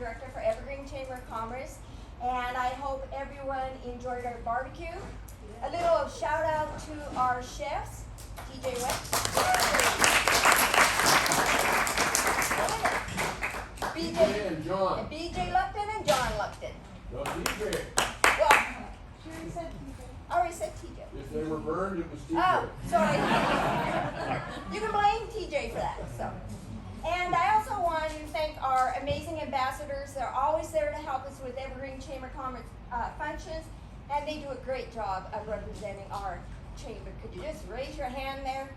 Director for Evergreen Chamber of Commerce, and I hope everyone enjoyed our barbecue. A little shout out to our chefs, TJ West, BJ and John. BJ Lupton and John Lupton. No, TJ. Well, She already said TJ. I already said TJ. If they were burned, it was TJ. Oh, sorry. You can blame TJ for that. So, and I also want to thank our amazing ambassadors. They're always there to help us with Evergreen Chamber of Commerce functions, and they do a great job of representing our chamber. Could you just raise your hand there?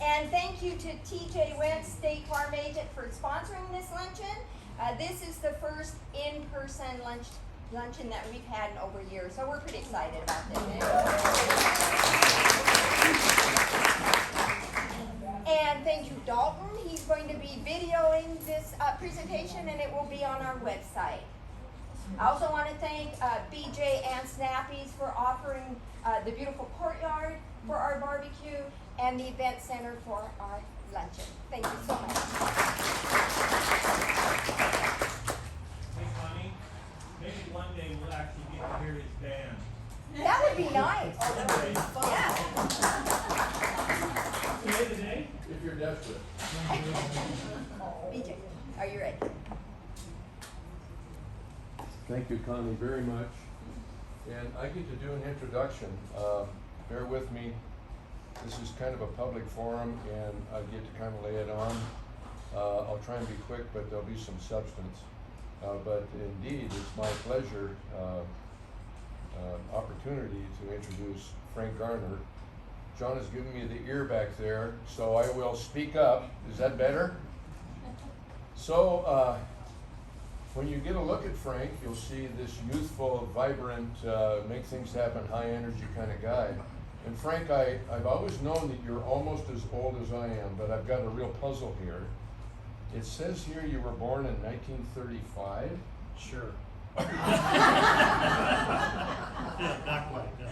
And thank you to TJ Wentz, State Farm Agent, for sponsoring this luncheon. This is the first in-person luncheon that we've had in over a year, so we're pretty excited about this. And thank you, Dalton. He's going to be videoing this presentation, and it will be on our website. I also want to thank BJ and Snappies for offering the beautiful courtyard for our barbecue and the event center for our luncheon. Thank you so much. Hey Connie, maybe one day we'll actually get to hear his band. That would be nice. Yeah. Today the day? If you're desperate. BJ, are you ready? Thank you, Connie, very much. And I get to do an introduction. Bear with me. This is kind of a public forum, and I get to kind of lay it on. I'll try and be quick, but there'll be some substance. But indeed, it's my pleasure, opportunity to introduce Frank Garner. John has given me the ear back there, so I will speak up. Is that better? So, when you get a look at Frank, you'll see this youthful, vibrant, make things happen, high energy kind of guy. And Frank, I've always known that you're almost as old as I am, but I've got a real puzzle here. It says here you were born in 1935. Sure. Yeah, not quite, no.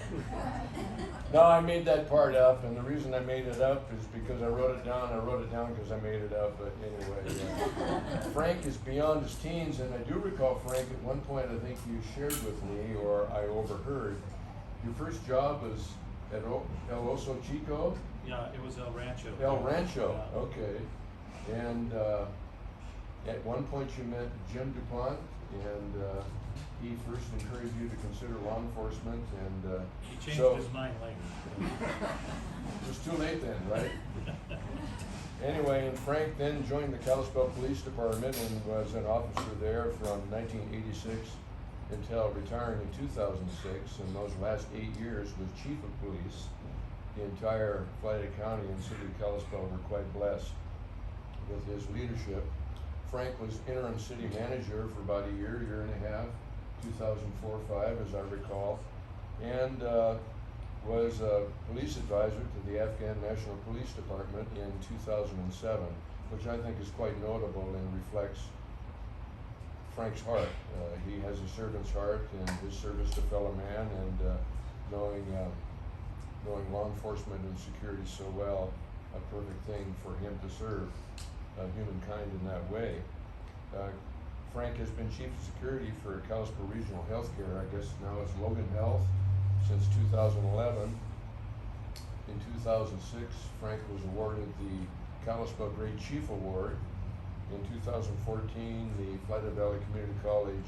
No, I made that part up, and the reason I made it up is because I wrote it down. I wrote it down because I made it up, but anyway. Yeah. Frank is beyond his teens, and I do recall, Frank, at one point I think you shared with me, or I overheard, your first job was at El Oso Chico? Yeah, it was El Rancho. El Rancho, Yeah. okay. And at one point you met Jim DuPont, and he first encouraged you to consider law enforcement, and He changed so his mind later. it was too late then, right? Anyway, and Frank then joined the Kalispell Police Department and was an officer there from 1986 until retiring in 2006, and those last 8 years was chief of police. The entire Flathead County and city of Kalispell were quite blessed with his leadership. Frank was interim city manager for about a year and a half, 2004-05 as I recall, and was a police advisor to the Afghan National Police Department in 2007, which I think is quite notable and reflects Frank's heart. He has a servant's heart and his service to fellow man, and knowing law enforcement and security so well, a perfect thing for him to serve humankind in that way. Frank has been chief of security for Kalispell Regional Healthcare. I guess now it's Logan Health since 2011. In 2006, Frank was awarded the Kalispell Great Chief Award. In 2014, the Flathead Valley Community College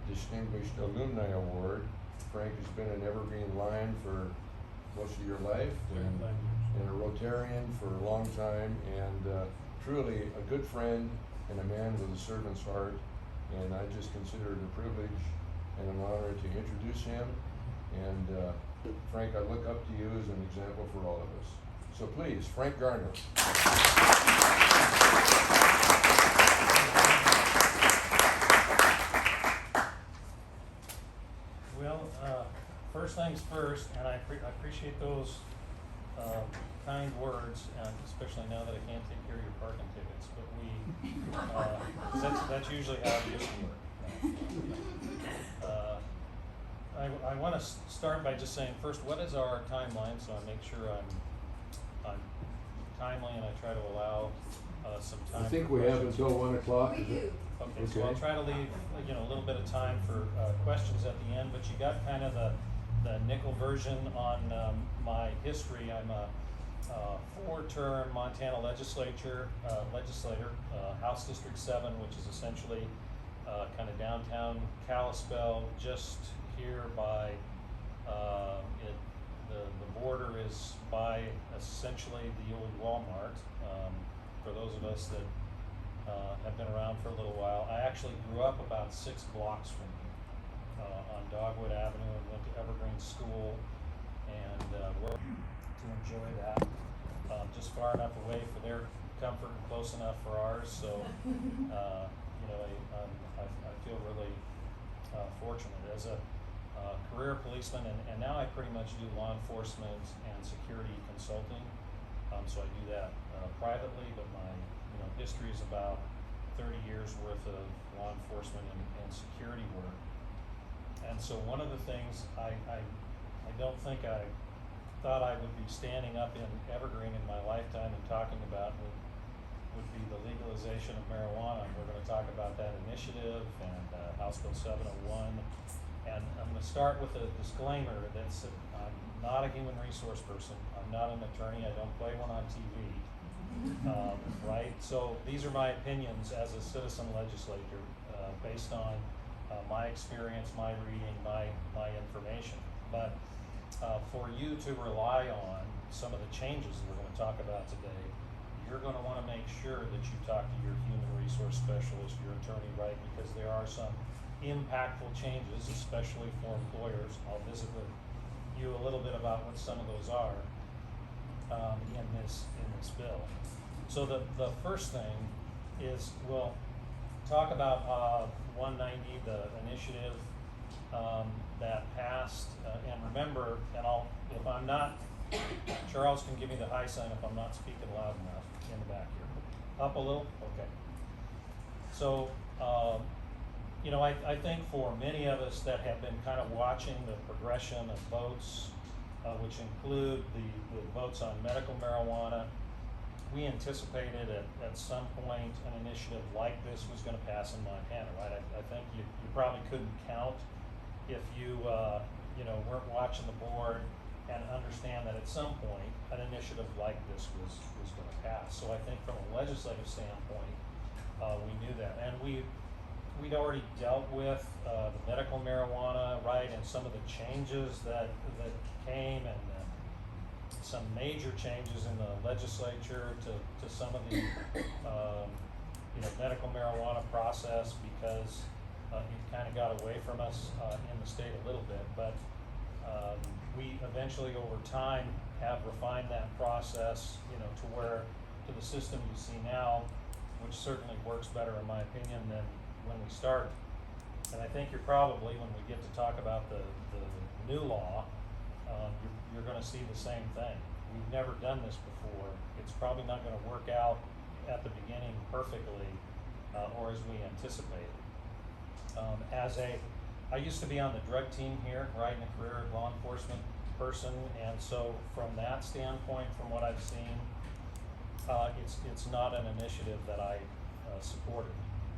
Distinguished Alumni Award. Frank has been an Evergreen Lion for most of your life, and a Rotarian for a long time, and truly a good friend and a man with a servant's heart. And I just consider it a privilege and an honor to introduce him. And Frank, I look up to you as an example for all of us. So please, Frank Garner. Well, first things first, and I appreciate those kind words, and especially now that I can't take care of your parking tickets, but that's usually how it used to work. I want to start by just saying first, what is our timeline, so I make sure I'm timely and I try to allow, some time. I think for we have questions. until 1 o'clock. We is it? do. Okay, so I'll Okay. try to leave, a little bit of time for, questions at the end, but you got kind of the nickel version on, my history. I'm a, four-term Montana legislator, House District 7, which is essentially, kind of downtown Kalispell, just here by, the border is by essentially the old Walmart. For those of us that have been around for a little while, I actually grew up about 6 blocks from here, on Dogwood Avenue, and went to Evergreen School, and worked to enjoy that. Just far enough away for their comfort and close enough for ours. So, I feel really fortunate as a career policeman, and now I pretty much do law enforcement and security consulting. So I do that privately, but my history is about 30 years worth of law enforcement and security work. And so one of the things I don't think I thought I would be standing up in Evergreen in my lifetime and talking about would be the legalization of marijuana. We're going to talk about that initiative and House Bill 701. And I'm going to start with a disclaimer that I'm not a human resource person. I'm not an attorney. I don't play one on TV. Right? So these are my opinions as a citizen legislator, based on my experience, my reading, my information. But for you to rely on some of the changes we're going to talk about today, you're going to want to make sure that you talk to your human resource specialist, your attorney, right? Because there are some impactful changes, especially for employers. I'll visit with you a little bit about what some of those are in this bill. So the first thing is we'll talk about 190, the initiative that passed. And remember, if I'm not, Charles can give me the high sign if I'm not speaking loud enough in the back here. Up a little? Okay. So, I think for many of us that have been kind of watching the progression of votes, which include the votes on medical marijuana, we anticipated at some point an initiative like this was going to pass in Montana, right? I think you probably couldn't count if you weren't watching the board and understand that at some point an initiative like this was going to pass. So I think from a legislative standpoint, we knew that, and we'd already dealt with the medical marijuana, right, and some of the changes that came, and some major changes in the legislature to some of the medical marijuana process, because it kind of got away from us in the state a little bit. But we eventually over time have refined that process to the system you see now, which certainly works better in my opinion than when we started. And I think you're probably, when we get to talk about the new law, you're going to see the same thing. We've never done this before. It's probably not going to work out at the beginning perfectly, or as we anticipated. I used to be on the drug team here, right, in a career law enforcement person, and so from that standpoint, from what I've seen, it's not an initiative that I supported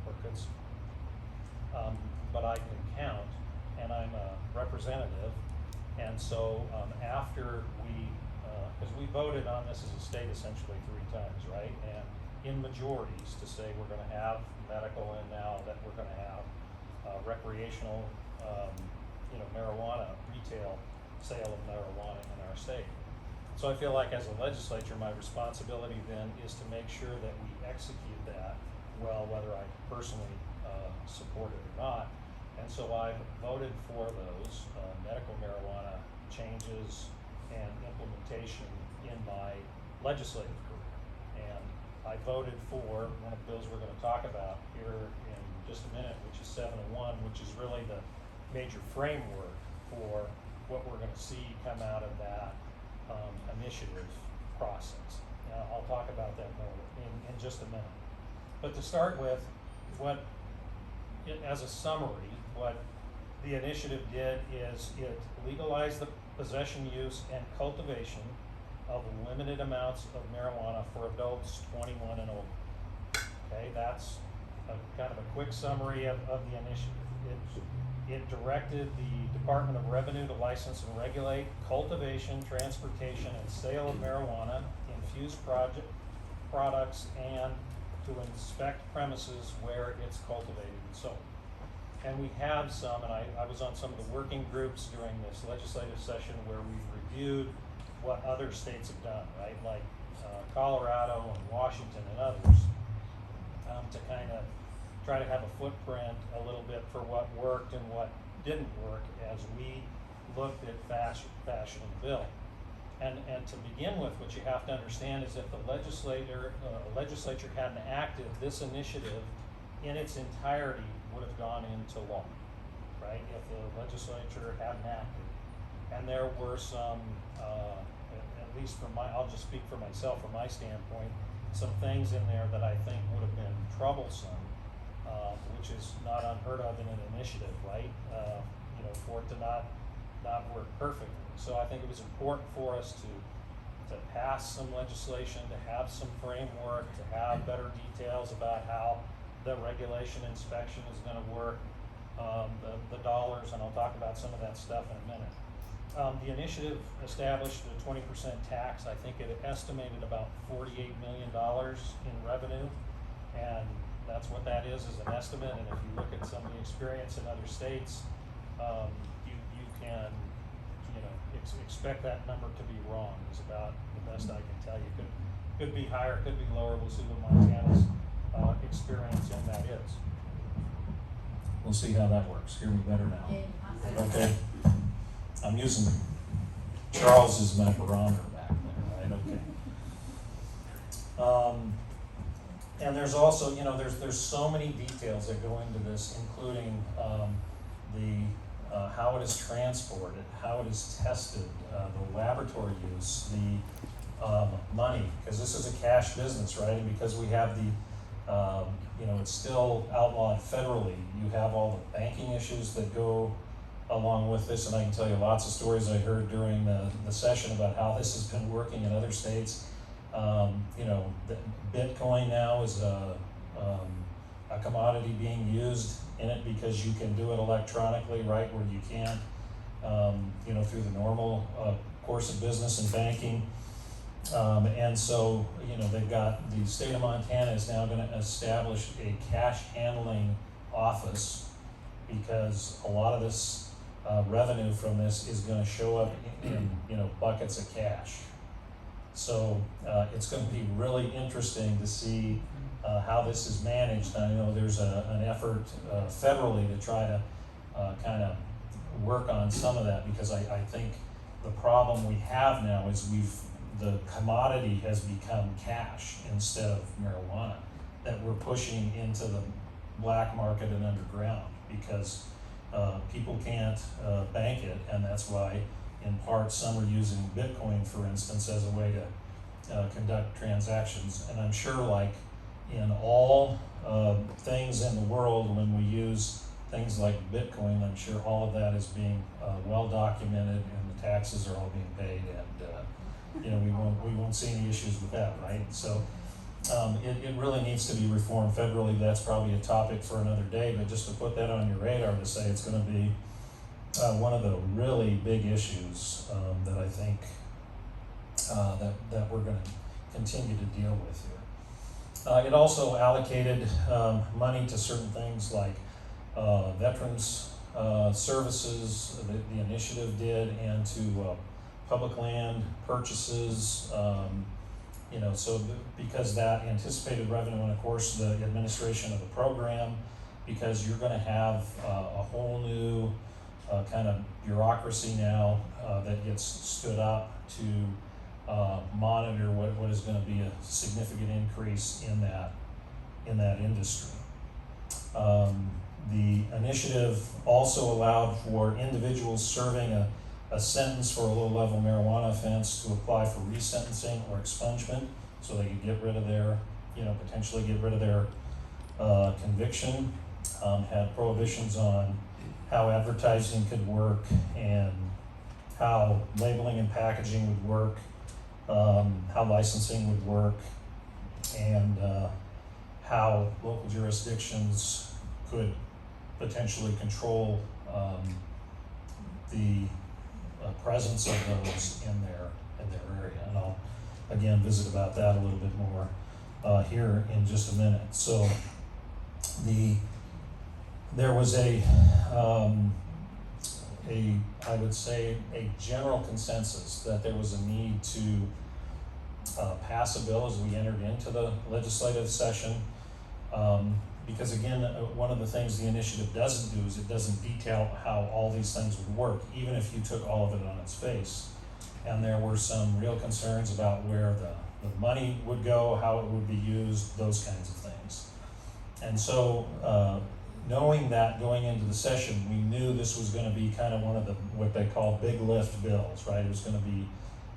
or could support. But I can count, and I'm a representative, and so after because we voted on this as a state essentially 3 times, right? And in majorities to say we're going to have medical, and now that we're going to have recreational, marijuana, retail sale of marijuana in our state. So I feel like as a legislature, my responsibility then is to make sure that we execute that well, whether I personally support it or not. And so I voted for those medical marijuana changes and implementation in my legislative career. And I voted for one of the bills we're going to talk about here in just a minute, which is 701, which is really the major framework for what we're going to see come out of that initiative process. Now, I'll talk about that more in just a minute. But to start with, as a summary, what the initiative did is it legalized the possession, use, and cultivation of limited amounts of marijuana for adults 21 and older. Okay, that's a kind of a quick summary of the initiative. It directed the Department of Revenue to license and regulate cultivation, transportation, and sale of marijuana, infused products, and to inspect premises where it's cultivated and sold. And we have some, and I was on some of the working groups during this legislative session where we've reviewed what other states have done, right? Like Colorado and Washington and others, to kind of try to have a footprint a little bit for what worked and what didn't work as we looked at fashion the bill. And to begin with, what you have to understand is if the legislature hadn't acted, this initiative in its entirety would have gone into law, right? If the legislature hadn't acted. And there were some, at least from I'll just speak for myself, from my standpoint, some things in there that I think would have been troublesome, which is not unheard of in an initiative, right? For it to not work perfectly. So I think it was important for us to pass some legislation, to have some framework, to have better details about how the regulation inspection is going to work, the dollars, and I'll talk about some of that stuff in a minute. The initiative established a 20% tax. I think it estimated about $48 million in revenue, and that's what that is an estimate. And if you look at some of the experience in other states, you can expect that number to be wrong. Is about the best I can tell you. Could be higher, could be lower. We'll see what Montana's experience in that is. We'll see how that works. Hear me better now. Okay. I'm using Charles's my barometer back there, right? Okay. And there's also, there's so many details that go into this, including how it is transported, how it is tested, the laboratory use, the money, because this is a cash business, right? And because we have it's still outlawed federally, you have all the banking issues that go along with this, and I can tell you lots of stories I heard during the session about how this has been working in other states. Bitcoin now is a commodity being used in it because you can do it electronically, right, where you can't, through the normal course of business and banking. And so, they've got, the state of Montana is now going to establish a cash handling office because a lot of this revenue from this is going to show up in buckets of cash. So it's going to be really interesting to see how this is managed. I know there's an effort federally to try to kind of work on some of that, because I think the problem we have now is the commodity has become cash instead of marijuana, that we're pushing into the black market and underground because people can't bank it, and that's why in part some are using Bitcoin, for instance, as a way to conduct transactions. And I'm sure, like in all things in the world, when we use things like Bitcoin, I'm sure all of that is being well documented, and the taxes are all being paid, and we won't see any issues with that, right? So it really needs to be reformed federally. That's probably a topic for another day, but just to put that on your radar, to say it's going to be one of the really big issues that I think that we're going to continue to deal with here. It also allocated money to certain things like veterans services, the initiative did, and to public land purchases, because that anticipated revenue, and of course the administration of the program, because you're going to have a whole new kind of bureaucracy now that gets stood up to monitor what is going to be a significant increase in that industry. The initiative also allowed for individuals serving a sentence for a low-level marijuana offense to apply for resentencing or expungement, so they could get rid of their, potentially get rid of their conviction. Had prohibitions on how advertising could work and how labeling and packaging would work. how licensing would work, and how local jurisdictions could potentially control the presence of those in their area. And I'll again visit about that a little bit more here in just a minute. So there was I would say a general consensus that there was a need to pass a bill as we entered into the legislative session. Because again, one of the things the initiative doesn't do is it doesn't detail how all these things would work, even if you took all of it on its face. And there were some real concerns about where the money would go, how it would be used, those kinds of things. And so, knowing that going into the session, we knew this was going to be kind of one of the, what they call big lift bills, right? It was going to be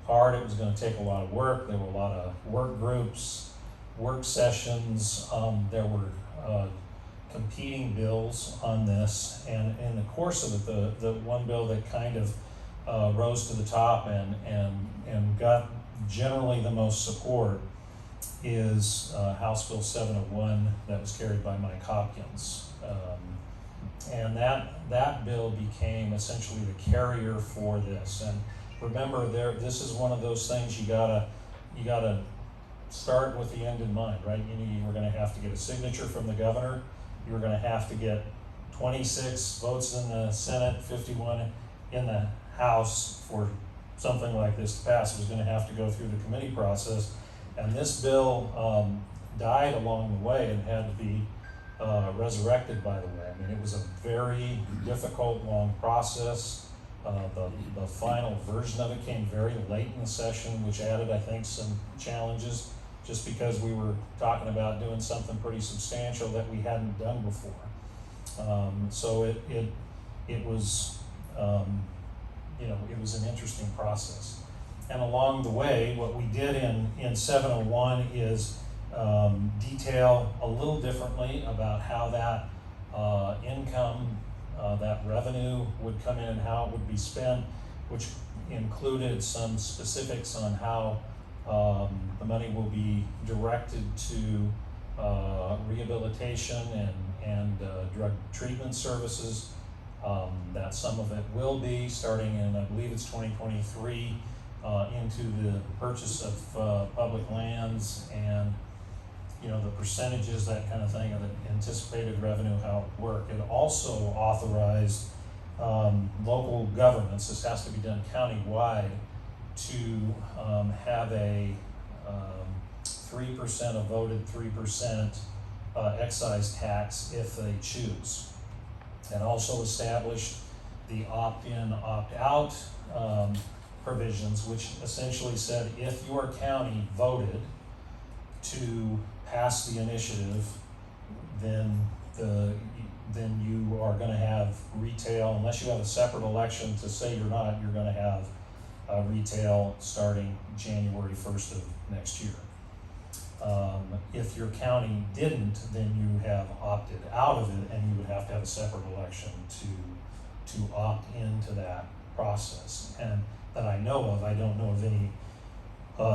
hard, it was going to take a lot of work, there were a lot of work groups, work sessions, there were competing bills on this, and in the course of it, the one bill that kind of rose to the top and got generally the most support is House Bill 701 that was carried by Mike Hopkins. And that bill became essentially the carrier for this. And remember, this is one of those things you gotta start with the end in mind, right? You were going to have to get a signature from the governor. You were going to have to get 26 votes in the Senate, 51 in the House for something like this to pass. It was going to have to go through the committee process. And this bill died along the way and had to be resurrected, by the way. I mean, it was a very difficult, long process. The final version of it came very late in the session, which added, I think, some challenges, just because we were talking about doing something pretty substantial that we hadn't done before. So it was, it was an interesting process. And along the way, what we did in 701 is detail a little differently about how that income, that revenue would come in and how it would be spent, which included some specifics on how the money will be directed to rehabilitation and drug treatment services. That some of it will be starting in, I believe it's 2023, into the purchase of public lands and the percentages, that kind of thing, of the anticipated revenue, how it would work. It also authorized local governments, this has to be done countywide, to have a 3%, a voted 3% excise tax if they choose. And also established the opt-in, opt-out provisions, which essentially said if your county voted to pass the initiative, then you are going to have retail, unless you have a separate election to say you're not, you're going to have retail starting January 1st of next year. If your county didn't, then you have opted out of it, and you would have to have a separate election to opt into that process. And that I know of, I don't know of any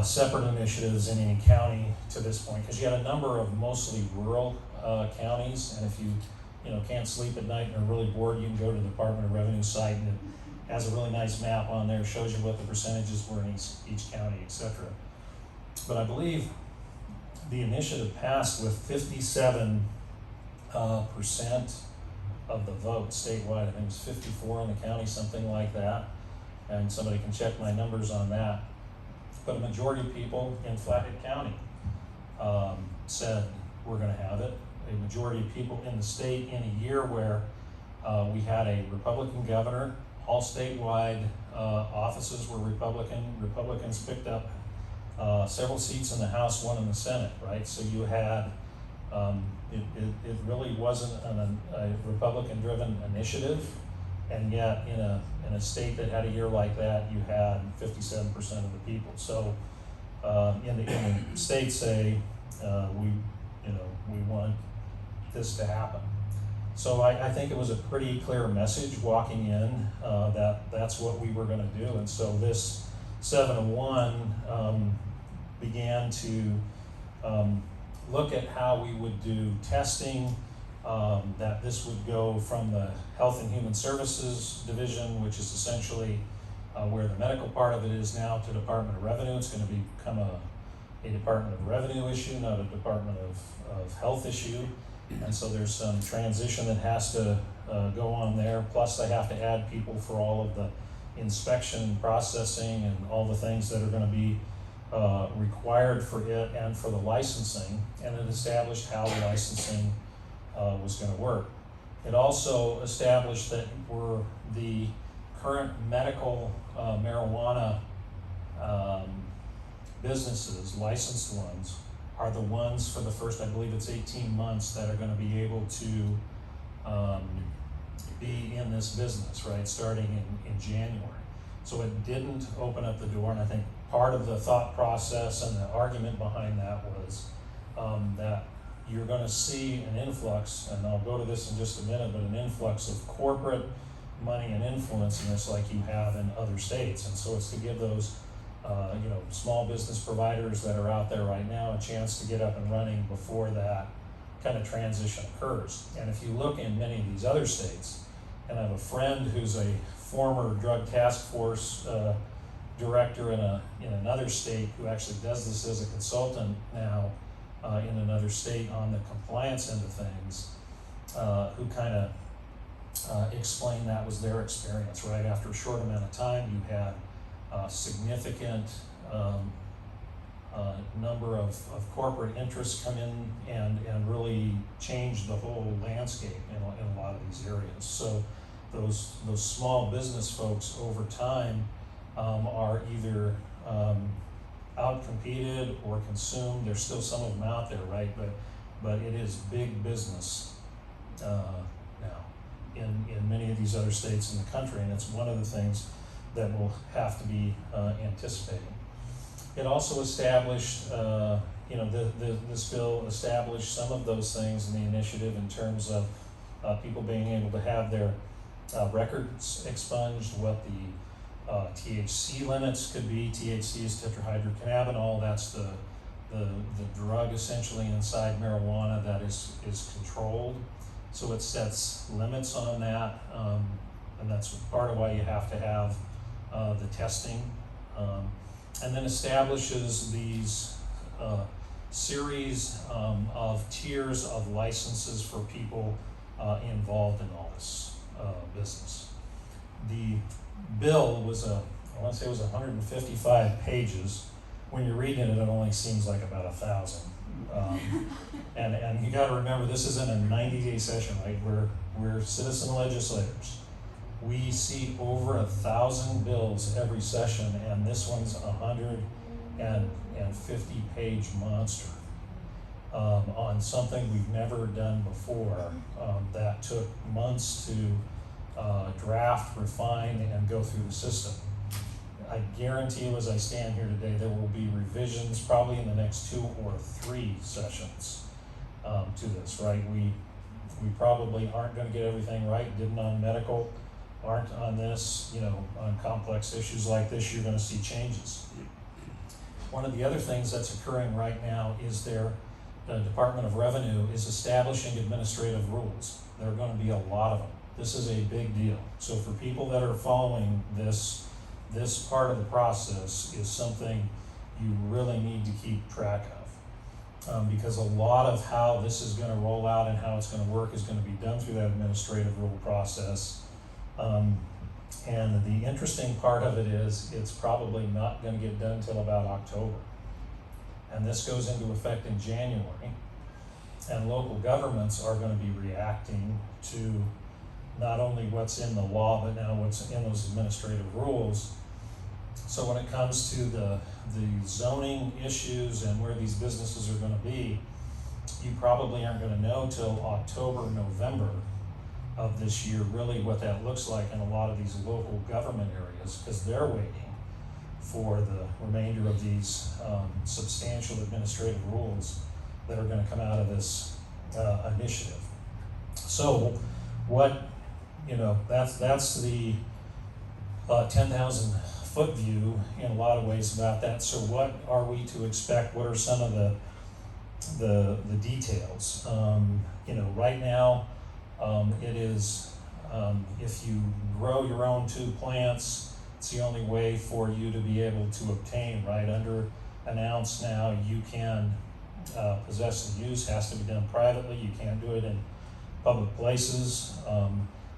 separate initiatives in any county to this point, because you had a number of mostly rural counties, and if you can't sleep at night and are really bored, you can go to the Department of Revenue site, and it has a really nice map on there, shows you what the percentages were in each county, etc. But I believe the initiative passed with 57% of the vote statewide. I think it was 54 in the county, something like that, and somebody can check my numbers on that. But a majority of people in Flathead County said we're going to have it. A majority of people in the state, in a year where we had a Republican governor, all statewide offices were Republican. Republicans picked up several seats in the House, one in the Senate, right? So you had, it really wasn't a Republican-driven initiative, and yet in a state that had a year like that, you had 57% of the people. So in the states say we want this to happen. So I think it was a pretty clear message walking in that that's what we were going to do, and so this 701 began to look at how we would do testing, that this would go from the Health and Human Services Division, which is essentially where the medical part of it is now, to Department of Revenue. It's going to become a Department of Revenue issue, not a Department of Health issue. And so there's some transition that has to go on there. Plus they have to add people for all of the inspection, processing, and all the things that are going to be required for it and for the licensing. And it established how the licensing was going to work. It also established that the current medical marijuana businesses, licensed ones, are the ones for the first, I believe it's 18 months, that are going to be able to be in this business, right, starting in January. So it didn't open up the door, and I think part of the thought process and the argument behind that was that you're going to see an influx, and I'll go to this in just a minute, but an influx of corporate money and influence in this like you have in other states. And so it's to give those small business providers that are out there right now a chance to get up and running before that kind of transition occurs. And if you look in many of these other states, and I have a friend who's a former drug task force director in another state who actually does this as a consultant now in another state on the compliance end of things, who kind of explained that was their experience, right? After a short amount of time, you had significant number of corporate interests come in and really change the whole landscape in a lot of these areas. So those small business folks over time are either outcompeted or consumed. There's still some of them out there, right? But it is big business now in many of these other states in the country, and it's one of the things that we'll have to be anticipating. It also established, this bill established some of those things in the initiative in terms of people being able to have their records expunged, what the THC limits could be. THC is tetrahydrocannabinol. That's the drug essentially inside marijuana that is controlled. So it sets limits on that, and that's part of why you have to have the testing, and then establishes these series of tiers of licenses for people involved in all this business. The bill was I want to say it was 155 pages. When you're reading it, it only seems like about 1,000. And you got to remember, this isn't a 90-day session, right? We're citizen legislators. We see over 1,000 bills every session, and this one's 150-page monster on something we've never done before, that took months to draft, refine, and go through the system. I guarantee you, as I stand here today, there will be revisions probably in the next 2 or 3 sessions to this, right? We probably aren't going to get everything right, didn't on medical, aren't on this, on complex issues like this, you're going to see changes. One of the other things that's occurring right now is the Department of Revenue is establishing administrative rules. There are going to be a lot of them. This is a big deal. So for people that are following this part of the process is something you really need to keep track of, because a lot of how this is going to roll out and how it's going to work is going to be done through that administrative rule process. And the interesting part of it is it's probably not going to get done until about October. And this goes into effect in January. And local governments are going to be reacting to not only what's in the law, but now what's in those administrative rules. So when it comes to the zoning issues and where these businesses are going to be, you probably aren't going to know till October, November of this year really what that looks like in a lot of these local government areas, because they're waiting for the remainder of these substantial administrative rules that are going to come out of this initiative. So what, that's the 10,000 foot view in a lot of ways about that. So what are we to expect? What are some of the details? Right now, it is, if you grow your own 2 plants, it's the only way for you to be able to obtain, right? Under an ounce now, you can possess and use, has to be done privately. You can't do it in public places,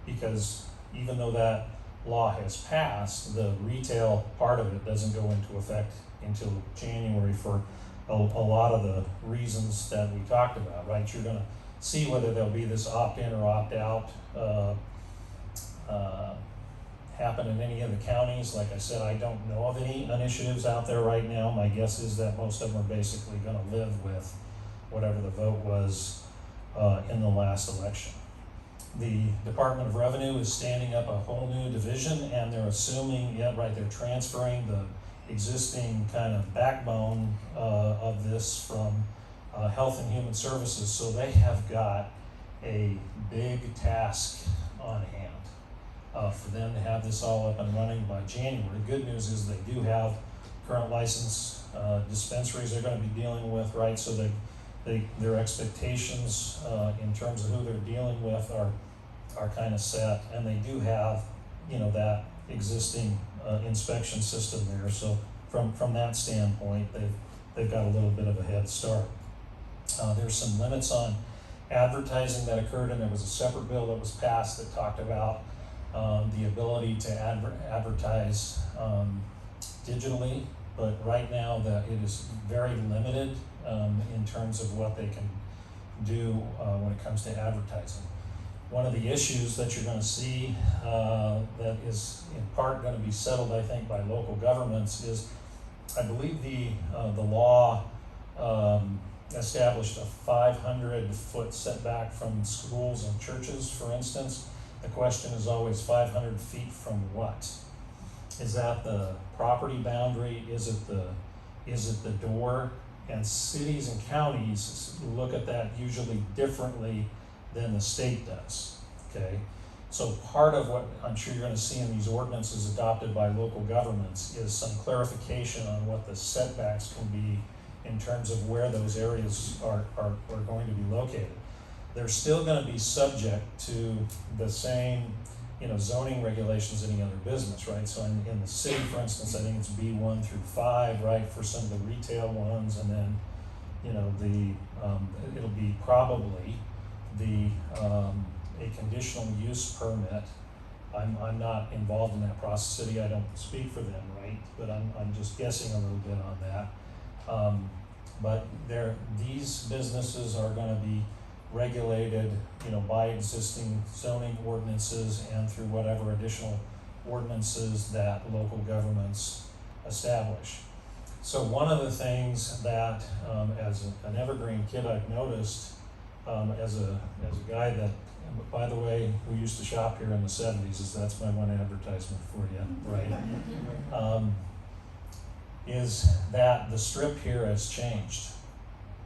because even though that law has passed, the retail part of it doesn't go into effect until January for a lot of the reasons that we talked about, right? You're gonna see whether there'll be this opt-in or opt-out happen in any of the counties. Like I said, I don't know of any initiatives out there right now. My guess is that most of them are basically gonna live with whatever the vote was in the last election. The Department of Revenue is standing up a whole new division, and they're assuming, they're transferring the existing kind of backbone of this from Health and Human Services. So they have got a big task on hand for them to have this all up and running by January. The good news is they do have current license dispensaries they're going to be dealing with, right? So their expectations in terms of who they're dealing with are kind of set, and they do have, that existing inspection system there. So from that standpoint, they've got a little bit of a head start. There's some limits on advertising that occurred, and there was a separate bill that was passed that talked about the ability to advertise digitally, but right now that it is very limited in terms of what they can do when it comes to advertising. One of the issues that you're going to see that is in part going to be settled, I think, by local governments is, I believe the law established a 500-foot setback from schools and churches, for instance. The question is always 500 feet from what? Is that the property boundary? Is it the door? And cities and counties look at that usually differently than the state does, okay? So part of what I'm sure you're going to see in these ordinances adopted by local governments is some clarification on what the setbacks can be in terms of where those areas are going to be located. They're still going to be subject to the same, zoning regulations any other business, right? So in the city, for instance, I think it's B1 through 5, right, for some of the retail ones, and then, it'll be probably a conditional use permit. I'm not involved in that process. City, I don't speak for them, right? But I'm just guessing a little bit on that. But these businesses are going to be regulated, by existing zoning ordinances and through whatever additional ordinances that local governments establish. So one of the things that, as an Evergreen kid, I've noticed, as a guy that, by the way, who used to shop here in the 70s, that's my one advertisement for you, right? Is that the strip here has changed,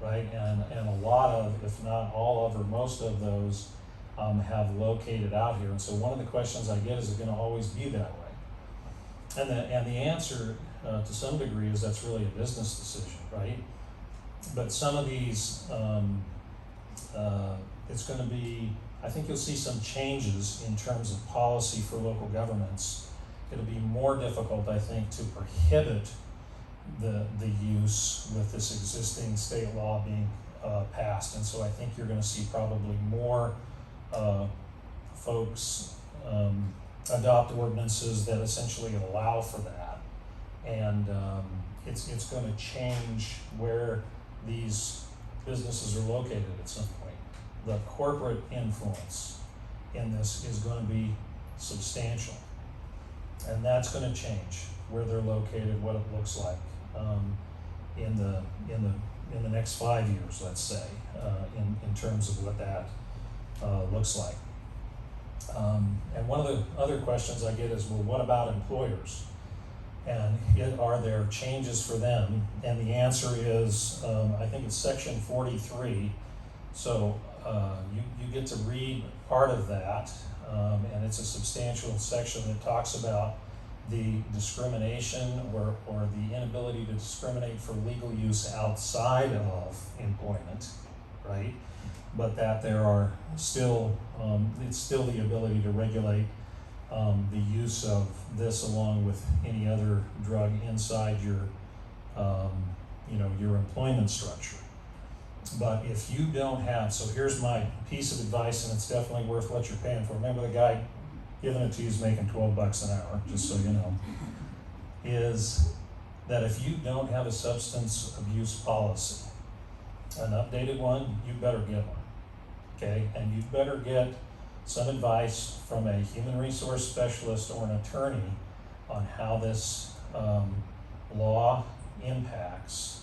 right? And a lot of, if not all of, or most of those have located out here. And so one of the questions I get is it going to always be that way? And the answer to some degree is that's really a business decision, right? But some of these, it's going to be, I think you'll see some changes in terms of policy for local governments. It'll be more difficult, I think, to prohibit the use with this existing state law being passed. And so I think you're going to see probably more folks adopt ordinances that essentially allow for that. And it's going to change where these businesses are located at some point. The corporate influence in this is going to be substantial. And that's going to change where they're located, what it looks like in the next 5 years, let's say, in terms of what that looks like. And one of the other questions I get is, well, what about employers? And are there changes for them? And the answer is, I think it's section 43. So you get to read part of that, and it's a substantial section that talks about the discrimination or the inability to discriminate for legal use outside of employment, right? But that there are still, it's still the ability to regulate the use of this along with any other drug inside your, your employment structure. But if you don't have, so here's my piece of advice, and it's definitely worth what you're paying for. Remember, the guy giving it to you is making $12 an hour, just so you know, is that if you don't have a substance abuse policy, an updated one, you better get one, okay? And you better get some advice from a human resource specialist or an attorney on how this law impacts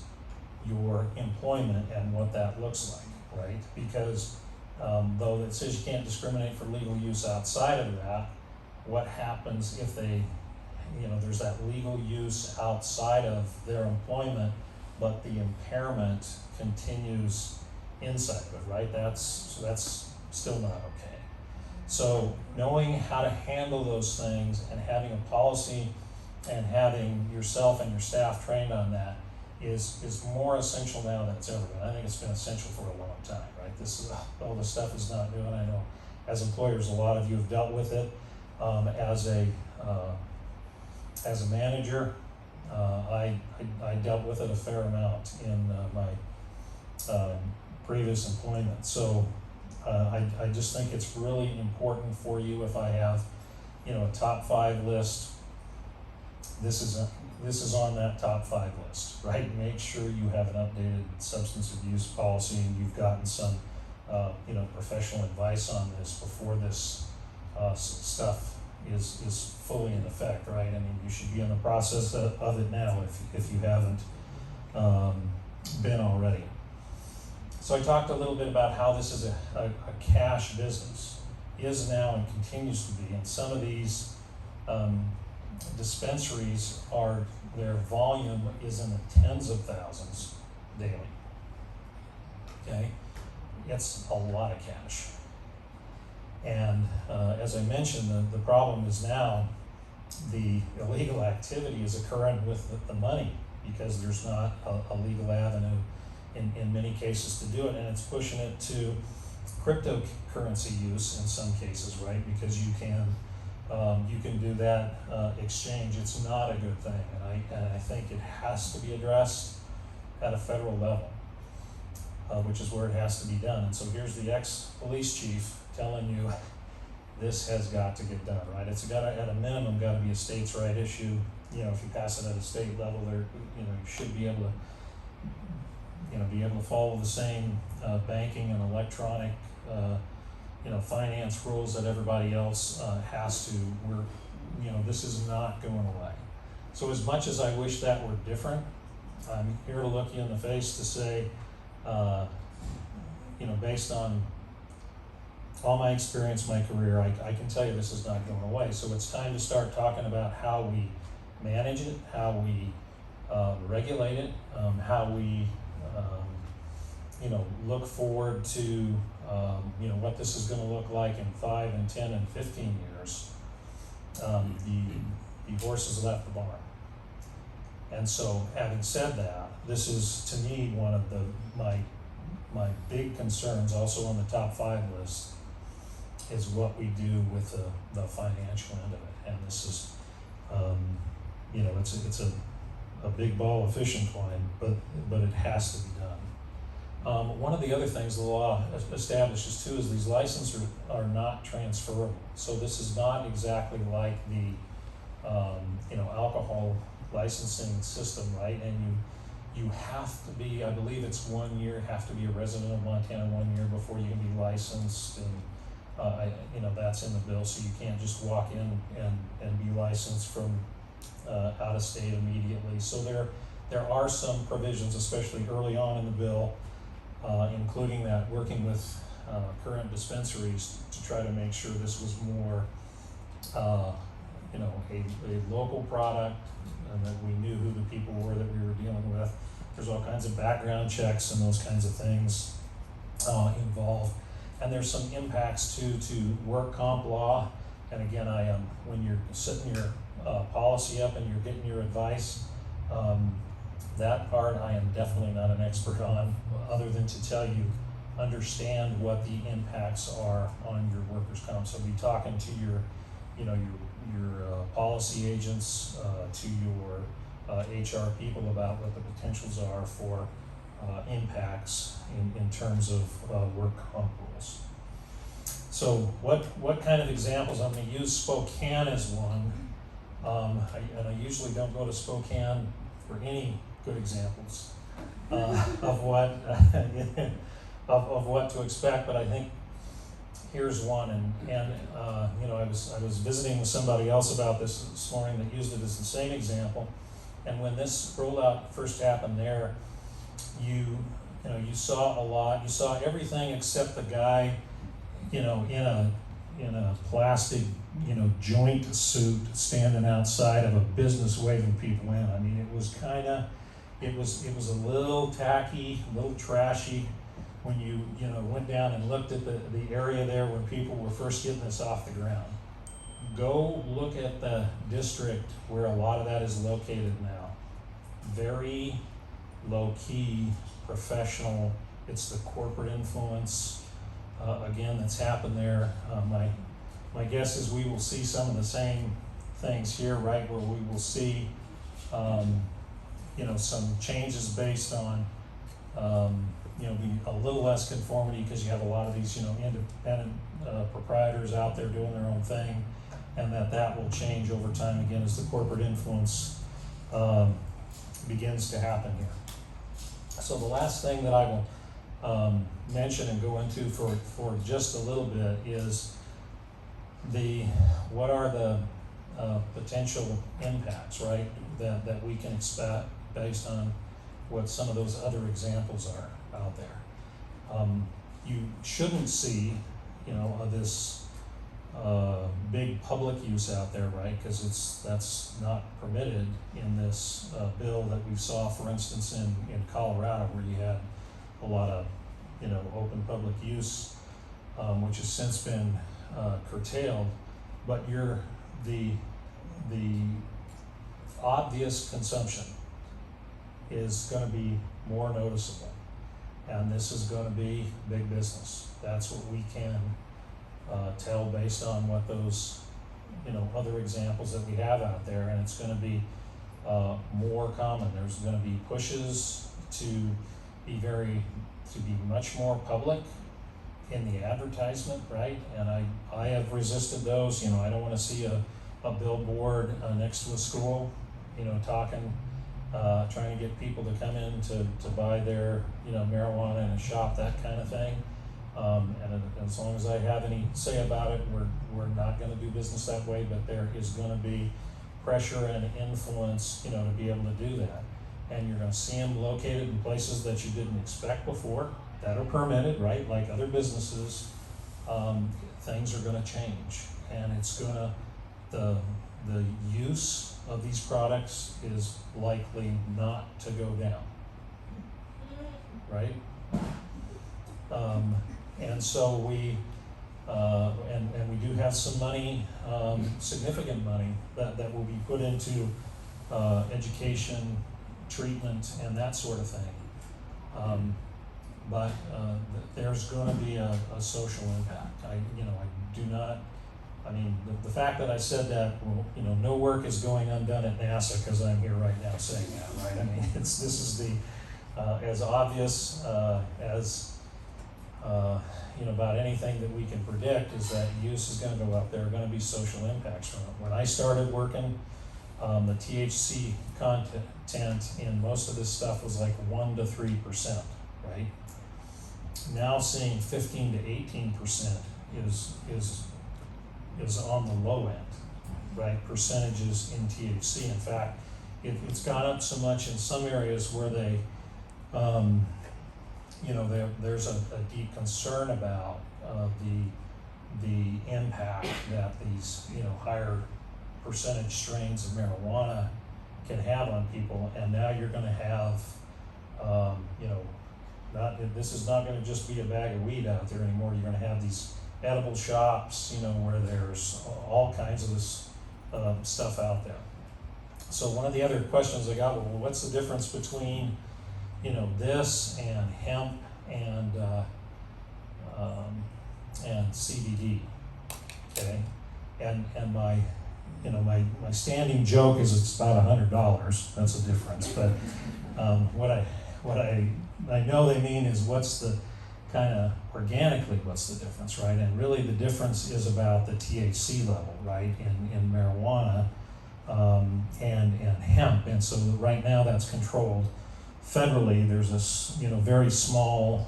your employment and what that looks like, right? Because though it says you can't discriminate for legal use outside of that, what happens if they, there's that legal use outside of their employment, but the impairment continues inside of it, right? That's still not okay. So knowing how to handle those things and having a policy and having yourself and your staff trained on that is more essential now than it's ever been. I think it's been essential for a long time, right? All this stuff is not new, and I know as employers, a lot of you have dealt with it. As a manager, I dealt with it a fair amount in my previous employment. So I just think it's really important for you. If I have, a top 5 list, this is on that top 5 list, right? Make sure you have an updated substance abuse policy and you've gotten some, professional advice on this before this stuff is fully in effect, right? I mean, you should be in the process of it now if you haven't been already. So I talked a little bit about how this is a cash business, is now and continues to be, and some of these dispensaries their volume is in the tens of thousands daily. Okay, it's a lot of cash. And as I mentioned, the problem is now the illegal activity is occurring with the money because there's not a legal avenue in many cases to do it, and it's pushing it to cryptocurrency use in some cases, right? Because you can do that exchange. It's not a good thing, and I think it has to be addressed at a federal level, which is where it has to be done. And so here's the ex-police chief telling you this has got to get done, right? It's got to, at a minimum, got to be a states' right issue. If you pass it at a state level, you should be able to follow the same banking and electronic finance rules that everybody else has to. This is not going away. So as much as I wish that were different, I'm here to look you in the face to say, based on all my experience, my career, I can tell you this is not going away. So it's time to start talking about how we manage it, how we regulate it, how we look forward to what this is going to look like in 5 and 10 and 15 years. The horse has left the barn. And so, having said that, this is to me one of my big concerns, also on the top 5 list, is what we do with the financial end of it. And this is, it's a big ball of fishing twine, but it has to be done. One of the other things the law establishes too is these licenses are not transferable. So this is not exactly like the alcohol licensing system, right? And you have to be, I believe it's 1 year, have to be a resident of Montana 1 year before you can be licensed, and that's in the bill, so you can't just walk in and be licensed from out of state immediately. So there are some provisions, especially early on in the bill, including that working with current dispensaries to try to make sure this was more a local product, and that we knew who the people were that we were dealing with. There's all kinds of background checks and those kinds of things involved. And there's some impacts to work comp law. And again, when you're sitting your policy up and you're getting your advice. That part I am definitely not an expert on, other than to tell you, understand what the impacts are on your workers' comp. So be talking to your, you know, your policy agents, to your HR people about what the potentials are for impacts in terms of work comp rules. So what kind of examples? I'm going to use Spokane as one. And I usually don't go to Spokane for any good examples of what of what to expect, but I think here's one. And you know, I was visiting with somebody else about this morning that used it as the same example. And when this rollout first happened there, you saw a lot. You saw everything except the guy, you know, in a plastic, you know, joint suit standing outside of a business waving people in. I mean, it was a little tacky, a little trashy when you went down and looked at the area there when people were first getting this off the ground. Go look at the district where a lot of that is located now. Very low-key, professional. It's the corporate influence, again, that's happened there. My guess is we will see some of the same things here, right, where we will see, you know, some changes based on, you know, be a little less conformity because you have a lot of these, you know, independent proprietors out there doing their own thing, and that will change over time again as the corporate influence begins to happen here. So the last thing that I will mention and go into for just a little bit is what are the potential impacts, right, that we can expect based on what some of those other examples are out there. You shouldn't see, you know, this big public use out there, right? Because that's not permitted in this bill that we saw, for instance, in Colorado, where you had a lot of, you know, open public use, which has since been curtailed. But the obvious consumption is going to be more noticeable, and this is going to be big business. That's what we can tell based on what those, you know, other examples that we have out there, and it's going to be more common. There's going to be pushes to be much more public in the advertisement, right? And I have resisted those. You know, I don't want to see a billboard next to a school, you know, talking, trying to get people to come in to buy their, you know, marijuana in a shop, that kind of thing. And as long as I have any say about it, we're not going to do business that way, but there is going to be pressure and influence, you know, to be able to do that. And you're going to see them located in places that you didn't expect before, that are permitted, right? Like other businesses, things are going to change, and it's going to, the use of these products is likely not to go down, right? And so we do have some money, significant money that will be put into education, treatment, and that sort of thing. But there's going to be a social impact. The fact that I said that, well, you know, no work is going undone at NASA because I'm here right now saying that, right? I mean, this is the as obvious as you know, about anything that we can predict is that use is going to go up. There are going to be social impacts from it. When I started working, the THC content in most of this stuff was like 1 to 3%, right? Now seeing 15 to 18% is on the low end, right? Percentages in THC. In fact, it's gone up so much in some areas where they, you know, there's a deep concern about the impact that these, you know, higher percentage strains of marijuana can have on people. And now you're going to have, you know, this is not going to just be a bag of weed out there anymore. You're going to have these edible shops, you know, where there's all kinds of this stuff out there. So one of the other questions I got, well, what's the difference between, this and hemp and CBD? Okay, and my my standing joke is it's about $100. That's a difference. But what I know they mean is what's the kind of organically what's the difference, right? And really the difference is about the THC level, right? In marijuana and hemp. And so right now that's controlled federally. There's this very small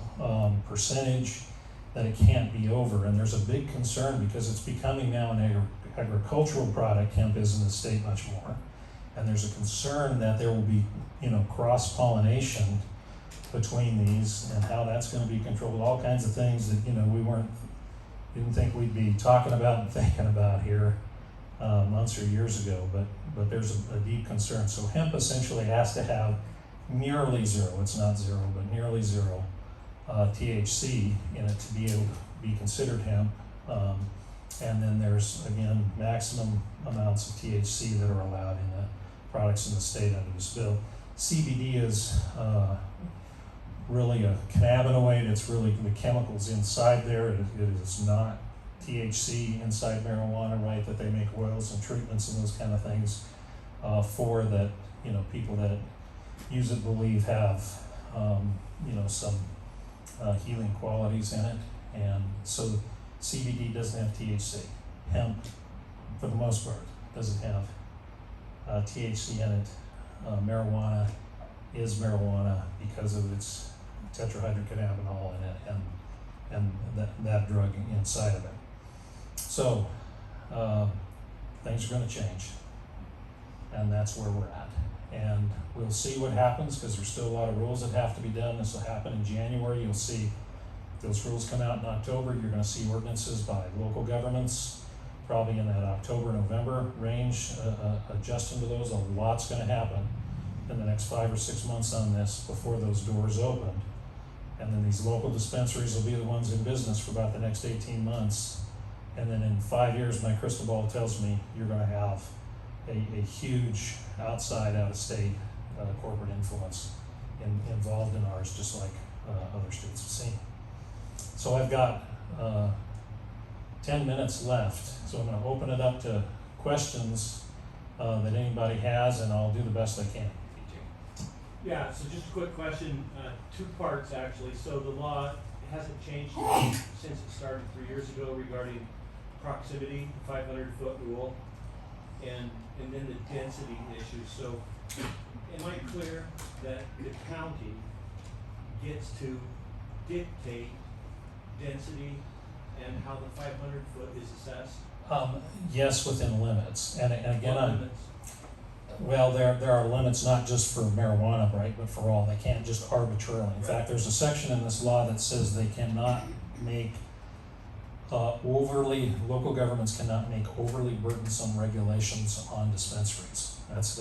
percentage that it can't be over, and there's a big concern because it's becoming now an agricultural product. Hemp is in the state much more, and there's a concern that there will be cross-pollination between these and how that's going to be controlled. All kinds of things that we didn't think we'd be talking about and thinking about here months or years ago, but there's a deep concern. So hemp essentially has to have nearly zero, it's not zero, but nearly zero THC in it to be able to be considered hemp. And then there's, again, maximum amounts of THC that are allowed in the products in the state under this bill. CBD is really a cannabinoid. It's really the chemicals inside there. It is not THC inside marijuana, right, that they make oils and treatments and those kind of things for that, people that use it believe have, some healing qualities in it. And so CBD doesn't have THC. Hemp, for the most part, doesn't have THC in it. Marijuana is marijuana because of its tetrahydrocannabinol in it and that drug inside of it. So things are going to change, and that's where we're at. And we'll see what happens because there's still a lot of rules that have to be done. This will happen in January. You'll see those rules come out in October. You're going to see ordinances by local governments probably in that October, November range, adjusting to those. A lot's going to happen in the next 5 or 6 months on this before those doors open. And then these local dispensaries will be the ones in business for about the next 18 months. And then in 5 years, my crystal ball tells me you're going to have a huge outside, out-of-state corporate influence involved in ours, just like other states have seen. So I've got 10 minutes left, so I'm going to open it up to questions that anybody has, and I'll do the best I can. Yeah, so just a quick question, 2 parts actually. So the law hasn't changed since it started 3 years ago regarding proximity, 500-foot rule, and then the density issue. So am I clear that the county gets to dictate density and how the 500-foot is assessed? Yes, within limits. And again, What limits? well, there are limits not just for marijuana, right, but for all. They can't just arbitrarily. In fact, there's a section in this law that says they cannot make local governments cannot make overly burdensome regulations on dispensaries. That's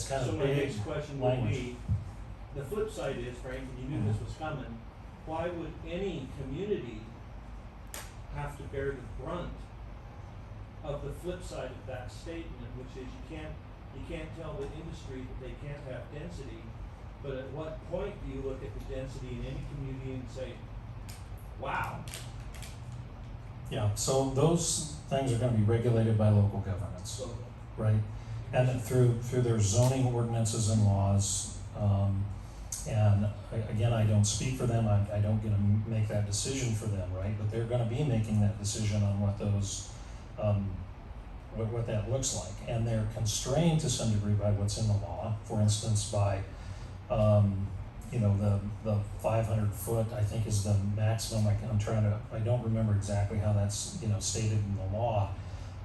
kind So of my big next question would language. be, the flip side is, Frank, and you knew this was coming, why would any community have to bear the brunt of the flip side of that statement, which is you can't tell the industry that they can't have density, but at what point do you look at the density in any community and say, wow? Yeah, so those things are going to be regulated by local governments, So, right? And then through their zoning ordinances and laws. And again, I don't speak for them. I don't get to make that decision for them, right? But they're going to be making that decision on what those, what that looks like. And they're constrained to some degree by what's in the law. For instance, by, the 500 foot, I think, is the maximum. I don't remember exactly how that's, stated in the law.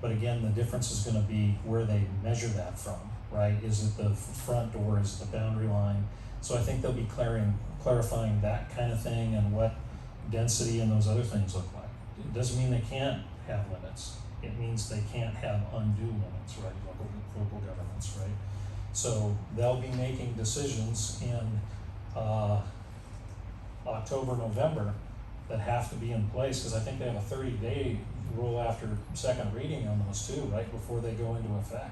But again, the difference is going to be where they measure that from, right? Is it the front door? Is it the boundary line? So I think they'll be clarifying that kind of thing and what density and those other things look like. It doesn't mean they can't have limits. It means they can't have undue limits, right? Local governments, right? So they'll be making decisions in October, November that have to be in place, because I think they have a 30-day rule after second reading on those too, right before they go into effect.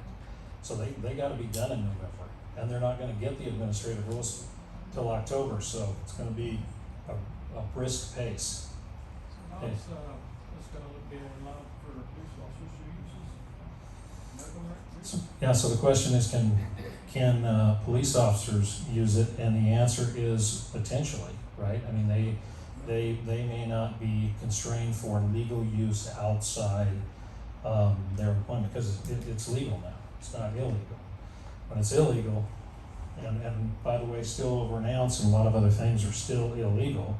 So they gotta be done in November, and they're not gonna get the administrative rules till October, so it's gonna be a brisk pace. How is, this gonna be allowed for police officers to use this? Am I correct? Yeah, so the question is, can police officers use it? And the answer is potentially, right? I mean, they may not be constrained for legal use outside their employment, because it's legal now. It's not illegal. When it's illegal, and by the way, still over an ounce and a lot of other things are still illegal.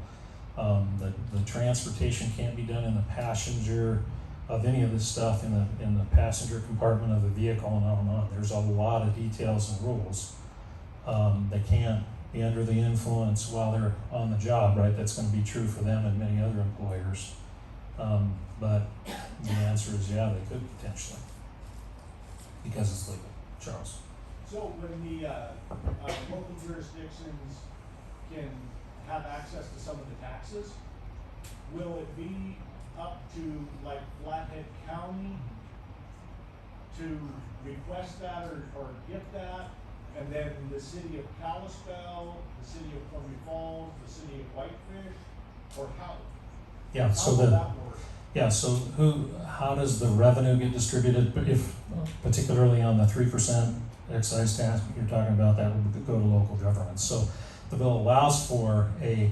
The transportation can't be done in the passenger of any of this stuff in the passenger compartment of the vehicle, and on and on. There's a lot of details and rules. They can't be under the influence while they're on the job, right? That's going to be true for them and many other employers. But the answer is yeah, they could potentially, because it's legal. Charles. So when the local jurisdictions can have access to some of the taxes, will it be up to like Flathead County to request that or get that? And then the city of Kalispell, the city of Columbia Falls, the city of Whitefish, or how? Yeah, How so will the that work? yeah, so how does the revenue get distributed? If particularly on the 3% excise tax you're talking about, that would go to local governments. So the bill allows for a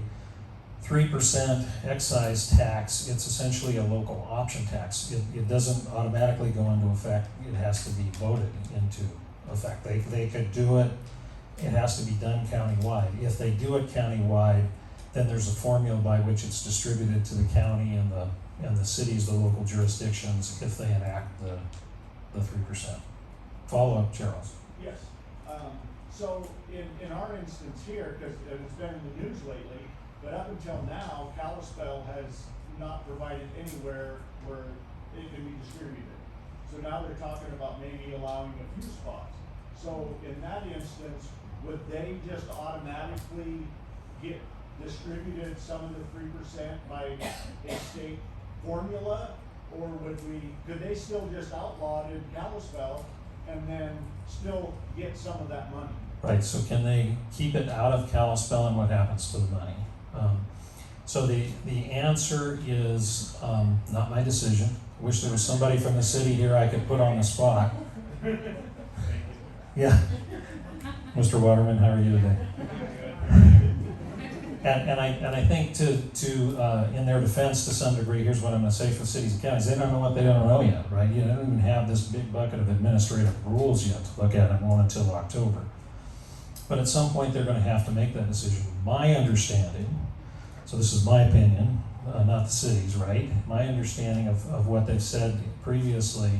3% excise tax. It's essentially a local option tax. It doesn't automatically go into effect. It has to be voted into effect. They could do it. It has to be done countywide. If they do it countywide, then there's a formula by which it's distributed to the county and the cities, the local jurisdictions, if they enact the 3%. Follow up, Charles. Yes. So in our instance here, because it's been in the news lately, but up until now, Kalispell has not provided anywhere where it can be distributed. So now they're talking about maybe allowing a few spots. So in that instance, would they just automatically get distributed some of the 3% by a state formula? Or could they still just outlaw it in Kalispell and then still get some of that money? Right, so can they keep it out of Kalispell, and what happens to the money? So the answer is not my decision. I wish there was somebody from the city here I could put on the spot. Yeah. Mr. Waterman, how are you today? And I think to in their defense to some degree, here's what I'm going to say for the cities and counties: they don't know what they don't know yet, right? You don't even have this big bucket of administrative rules yet to look at. It won't until October. But at some point, they're going to have to make that decision. My understanding, so this is my opinion, not the city's, right? My understanding of what they've said previously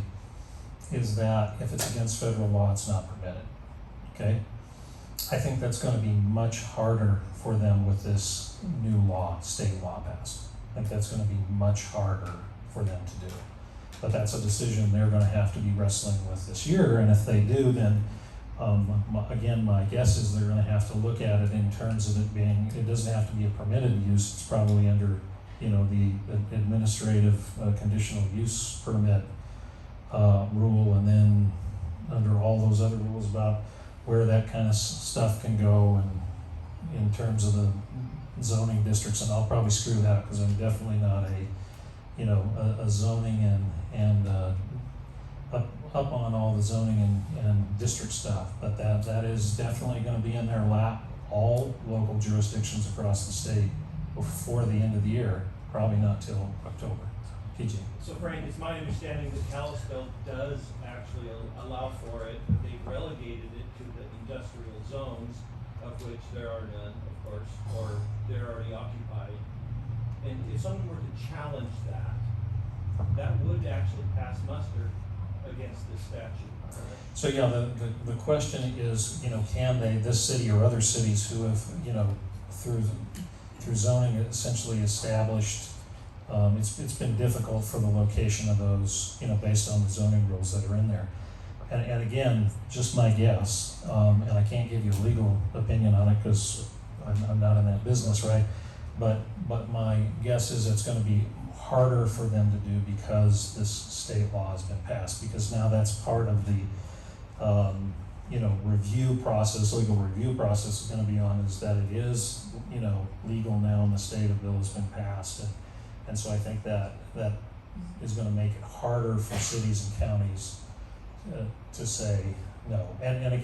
is that if it's against federal law, it's not permitted. Okay? I think that's going to be much harder for them with this new law, state law passed. I think that's going to be much harder for them to do. But that's a decision they're going to have to be wrestling with this year, and if they do, then again, my guess is they're going to have to look at it in terms of it being, it doesn't have to be a permitted use, it's probably under, the administrative conditional use permit rule, and then under all those other rules about where that kind of stuff can go, and in terms of the zoning districts, and I'll probably screw that up because I'm definitely not a zoning and up on all the zoning and district stuff, but that is definitely going to be in their lap, all local jurisdictions across the state before the end of the year, probably not till October. PG. So Frank, it's my understanding that Kalispell does actually allow for it, but they've relegated it to the industrial zones, of which there are none, of course, or they're already occupied. And if someone were to challenge that would actually pass muster against this statute. So yeah, the question is, can they, this city or other cities who have, through zoning essentially established, it's been difficult for the location of those, based on the zoning rules that are in there. And again, just my guess, and I can't give you a legal opinion on it because I'm not in that business, right? But my guess is it's going to be harder for them to do because this state law has been passed, because now that's part of the, review process, legal review process is gonna be on, is that it is, legal now and the state of bill has been passed. And so I think that is gonna make it harder for cities and counties to say no. And again,